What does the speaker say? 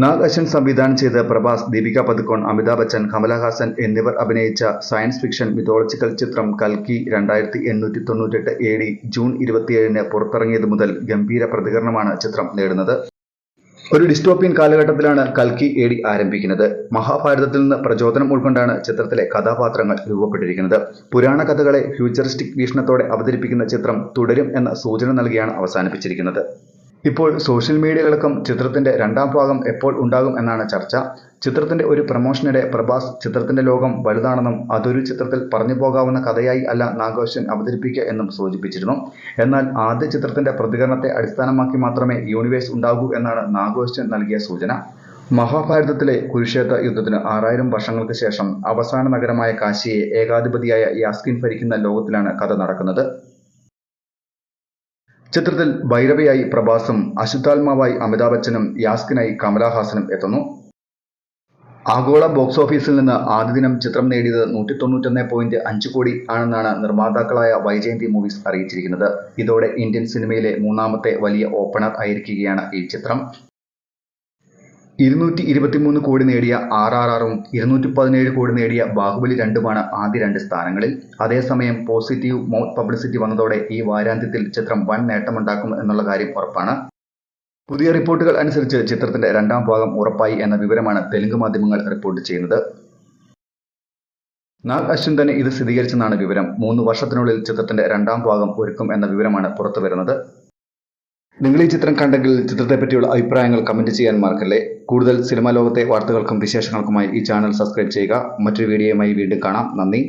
നാഗ് അശ്വിൻ സംവിധാനം ചെയ്ത് പ്രഭാസ്, ദീപിക പദുക്കോൺ, അമിതാഭ് ബച്ചൻ, കമലഹാസൻ എന്നിവർ അഭിനയിച്ച സയൻസ് ഫിക്ഷൻ മിത്തോളജിക്കൽ ചിത്രം കൽക്കി 2898 AD ജൂൺ 27-ന് പുറത്തിറങ്ങിയതു മുതൽ ഗംഭീര പ്രതികരണമാണ് ചിത്രം നേടുന്നത്. ഒരു ഡിസ്റ്റോപ്യൻ കാലഘട്ടത്തിലാണ് കൽക്കി AD ആരംഭിക്കുന്നത്. മഹാഭാരതത്തിൽ നിന്ന് പ്രചോദനം ഉൾക്കൊണ്ടാണ് ചിത്രത്തിലെ കഥാപാത്രങ്ങൾ രൂപപ്പെട്ടിരിക്കുന്നത്. പുരാണ കഥകളെ ഫ്യൂച്ചറിസ്റ്റിക് വീക്ഷണത്തോടെ അവതരിപ്പിക്കുന്ന ചിത്രം തുടരും എന്ന സൂചന നൽകിയാണ് അവസാനിപ്പിച്ചിരിക്കുന്നത്. ഇപ്പോൾ സോഷ്യൽ മീഡിയകളടക്കം ചിത്രത്തിന്റെ രണ്ടാം ഭാഗം എപ്പോൾ ഉണ്ടാകും എന്നാണ് ചർച്ച. ചിത്രത്തിന്റെ ഒരു പ്രമോഷനിടെ പ്രഭാസ് ചിത്രത്തിന്റെ ലോകം വലുതാണെന്നും അതൊരു ചിത്രത്തിൽ പറഞ്ഞു പോകാവുന്ന കഥയായി അല്ല നാഗ് അശ്വിൻ അവതരിപ്പിക്കുക എന്നും സൂചിപ്പിച്ചിരുന്നു. എന്നാൽ ആദ്യ ചിത്രത്തിന്റെ പ്രതികരണത്തെ അടിസ്ഥാനമാക്കി മാത്രമേ യൂണിവേഴ്സ് ഉണ്ടാകൂ എന്നാണ് നാഗ് അശ്വിൻ നൽകിയ സൂചന. മഹാഭാരതത്തിലെ കുരുക്ഷേത്ര യുദ്ധത്തിന് 6000 വർഷങ്ങൾക്ക് ശേഷം അവസാന നഗരമായ കാശിയെ ഏകാധിപതിയായ യാസ്കിൻ ഭരിക്കുന്ന ലോകത്തിലാണ് കഥ നടക്കുന്നത്. ചിത്രത്തിൽ ഭൈരവയായി പ്രഭാസും അശുദ്ധാത്മാവായി അമിതാഭ് ബച്ചനും യാസ്കിനായി കമലഹാസനും എത്തുന്നു. ആഗോള ബോക്സ് ഓഫീസിൽ നിന്ന് ആദ്യ ദിനം ചിത്രം നേടിയത് 191.5 കോടി ആണെന്നാണ് നിർമ്മാതാക്കളായ വൈജയന്തി മൂവീസ് അറിയിച്ചിരിക്കുന്നത്. ഇതോടെ ഇന്ത്യൻ സിനിമയിലെ മൂന്നാമത്തെ വലിയ ഓപ്പണർ ആയിരിക്കുകയാണ് ഈ ചിത്രം. 223 കോടി നേടിയ RRRഉം 217 കോടി നേടിയ ബാഹുബലി 2ഉമാണ് ആദ്യ 2 സ്ഥാനങ്ങളിൽ. അതേസമയം പോസിറ്റീവ് മൗത്ത് പബ്ലിസിറ്റി വന്നതോടെ ഈ വാരാന്ത്യത്തിൽ ചിത്രം വൻ നേട്ടമുണ്ടാക്കും എന്നുള്ള കാര്യം ഉറപ്പാണ്. പുതിയ റിപ്പോർട്ടുകൾ അനുസരിച്ച് ചിത്രത്തിന്റെ രണ്ടാം ഭാഗം ഉറപ്പായി എന്ന വിവരമാണ് തെലുങ്ക് മാധ്യമങ്ങൾ റിപ്പോർട്ട് ചെയ്യുന്നത്. നാഗ് അശ്വിൻ തന്നെ ഇത് സ്ഥിരീകരിച്ചെന്നാണ് വിവരം. 3 വർഷത്തിനുള്ളിൽ ചിത്രത്തിന്റെ രണ്ടാം ഭാഗം ഒരുക്കും എന്ന വിവരമാണ് പുറത്തുവരുന്നത്. നിങ്ങൾ ഈ ചിത്രം കണ്ടെങ്കിൽ ചിത്രത്തെപ്പറ്റിയുള്ള അഭിപ്രായങ്ങൾ കമന്റ് ചെയ്യാൻ മറക്കല്ലേ. കൂടുതൽ സിനിമാ ലോകത്തെ വാർത്തകൾക്കും വിശേഷങ്ങൾക്കുമായി ഈ ചാനൽ സബ്സ്ക്രൈബ് ചെയ്യുക. മറ്റൊരു വീഡിയോയുമായി വീണ്ടും കാണാം. നന്ദി.